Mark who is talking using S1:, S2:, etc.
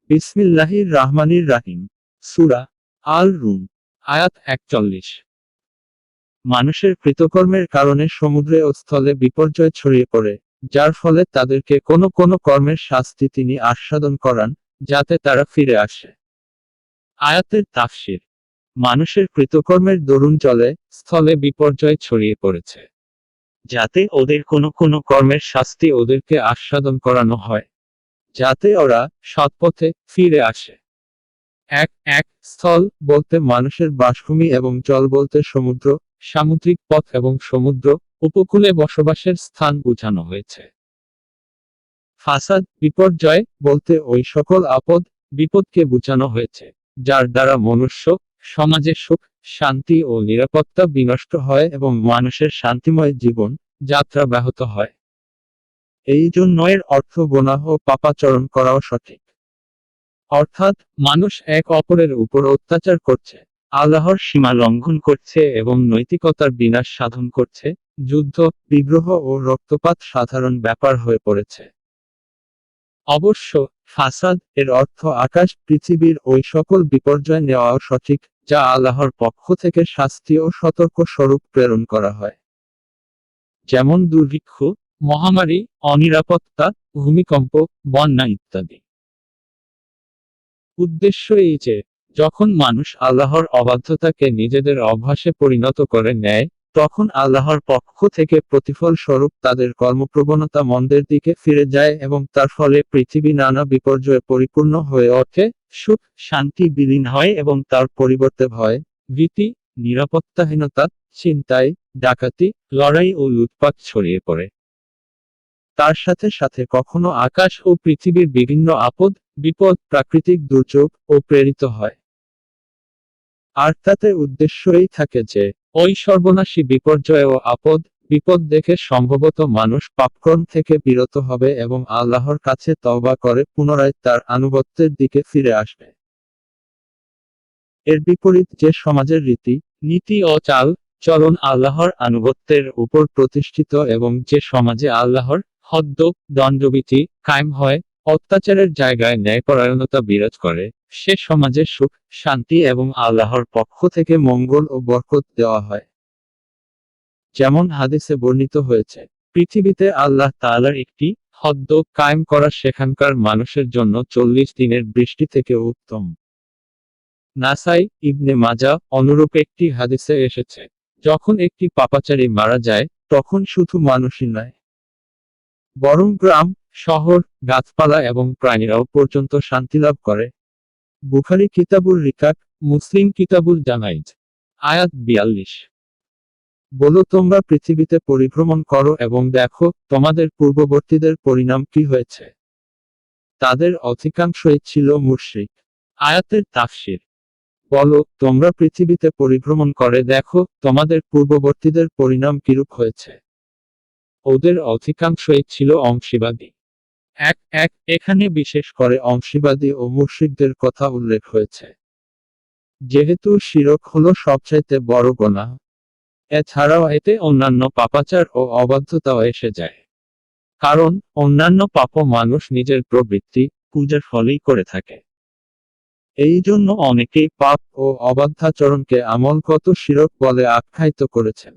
S1: বিসমিল্লাহির রাহমানির রাহিম। সূরা আল রুম, আয়াত 41। মানুষের কৃতকর্মের কারণে সমুদ্রে ও স্থলে বিপর্যয় ছড়িয়ে পড়ে, যার ফলে তাদেরকে কোনো কোনো কর্মের শাস্তি তিনি আস্বাদন করান, যাতে তারা ফিরে আসে। আয়াতের তাফসীর: মানুষের কৃতকর্মের দরুন জলে স্থলে বিপর্যয় ছড়িয়ে পড়েছে, যাতে ওদের কোনো কোনো কর্মের শাস্তি ওদেরকে আস্বাদন করানো হয়, যাতে ওরা সৎপথে ফিরে আসে। এক স্থল বলতে মানুষের বাসভূমি এবং জল বলতে সমুদ্র, সামুদ্রিক পথ এবং সমুদ্র উপকূলে বসবাসের স্থান বোঝানো হয়েছে। ফাসাদ বিপর্যয় বলতে ওই সকল আপদ বিপদকে বোঝানো হয়েছে, যার দ্বারা মনুষ্য সমাজে সুখ, শান্তি ও নিরাপত্তা বিনষ্ট হয় এবং মানুষের শান্তিময় জীবন যাত্রা ব্যাহত হয়। এই জন্য এর অর্থ গুনাহ ও পাপাচরণ করাও সঠিক। অর্থাৎ মানুষ এক অপরের উপর অত্যাচার করছে, আল্লাহর সীমা লঙ্ঘন করছে এবং নৈতিকতার বিনাশ সাধন করছে। যুদ্ধ, বিগ্রহ ও রক্তপাত সাধারণ ব্যাপার হয়ে পড়েছে। অবশ্য ফাসাদ এর অর্থ আকাশ পৃথিবীর ওই সকল বিপর্যয় নেওয়াও সঠিক, যা আল্লাহর পক্ষ থেকে শাস্তি ও সতর্ক স্বরূপ প্রেরণ করা হয়, যেমন দুর্ভিক্ষ, মহামারী, অনিরাপত্তা, ভূমিকম্প, বন্যা ইত্যাদি। উদ্দেশ্য এই যে, যখন মানুষ আল্লাহর অবাধ্যতাকে নিজেদের অভ্যাসে পরিণত করে নেয়, তখন আল্লাহর পক্ষ থেকে প্রতিফল স্বরূপ তাদের কর্মপ্রবণতা মন্দের দিকে ফিরে যায় এবং তার ফলে পৃথিবী নানা বিপর্যয়ে পরিপূর্ণ হয়ে ওঠে, সুখ শান্তি বিলীন হয় এবং তার পরিবর্তে ভয়, ভীতি, নিরাপত্তাহীনতা, ছিনতাই, ডাকাতি, লড়াই ও লুটপাট ছড়িয়ে পড়ে। তার সাথে সাথে কখনো আকাশ ও পৃথিবীর বিভিন্ন আপদ বিপদ, প্রাকৃতিক দুর্যোগ ও প্রেরিত হয়। আর তাতে উদ্দেশ্য এই থাকে যে, ওই সর্বনাশী বিপর্যয় ও আপদ বিপদ দেখে সম্ভবত মানুষ পাপকর্ম থেকে বিরত হবে এবং আল্লাহর কাছে তওবা করে পুনরায় তার আনুগত্যের দিকে ফিরে আসবে। এর বিপরীত যে সমাজের রীতি নীতি ও চাল চলন আল্লাহর আনুগত্যের উপর প্রতিষ্ঠিত এবং যে সমাজে আল্লাহর হদ্দ দণ্ডবিধি কায়েম হয়, অত্যাচারের জায়গায় ন্যায়পরায়ণতা বিরাজ করে, সে সমাজে সুখ শান্তি এবং আল্লাহর পক্ষ থেকে মঙ্গল ও বরকত দেওয়া হয়। যেমন হাদিসে বর্ণিত হয়েছে, পৃথিবীতে আল্লাহ তাআলার একটি হদ্দ কায়েম করা সেখানকার মানুষের জন্য 40 দিনের বৃষ্টি থেকে উত্তম। নাসাই, ইবনে মাজা অনুরূপ একটি হাদিসে এসেছে, যখন একটি পাপাচারী মারা যায়, তখন শুধু মানুষই নয়, বরং গ্রাম, শহর, গাছপালা এবং প্রাণীরাও পর্যন্ত শান্তিলাভ করে। বুখারী কিতাবুল রিকাক, মুসলিম কিতাবুল জানাইজ। আয়াত 42। বলো, তোমরা পৃথিবীতে পরিভ্রমণ করো এবং দেখো তোমাদের পূর্ববর্তীদের পরিণাম কি হয়েছে। তাদের অধিকাংশই ছিল মুশরিক। আয়াতের তাফসীর: বলো, তোমরা পৃথিবীতে পরিভ্রমণ করে দেখো তোমাদের পূর্ববর্তীদের পরিণাম কিরূপ হয়েছে। ওদের অধিকাংশই ছিল অংশীবাদী। এখানে বিশেষ করে অংশীবাদী ও মুশরিকদের কথা উল্লেখ হয়েছে, যেহেতু শিরক হলো সবচাইতে বড় গুনাহ। এছাড়াও এতে অন্যান্য পাপাচার ও অবাধ্যতাও এসে যায়, কারণ অন্যান্য পাপও মানুষ নিজের প্রবৃত্তি পূজার ফলেই করে থাকে। এই জন্য অনেকেই পাপ ও অবাধ্যাচরণকে আমলগত শিরক বলে আখ্যায়িত করেছেন।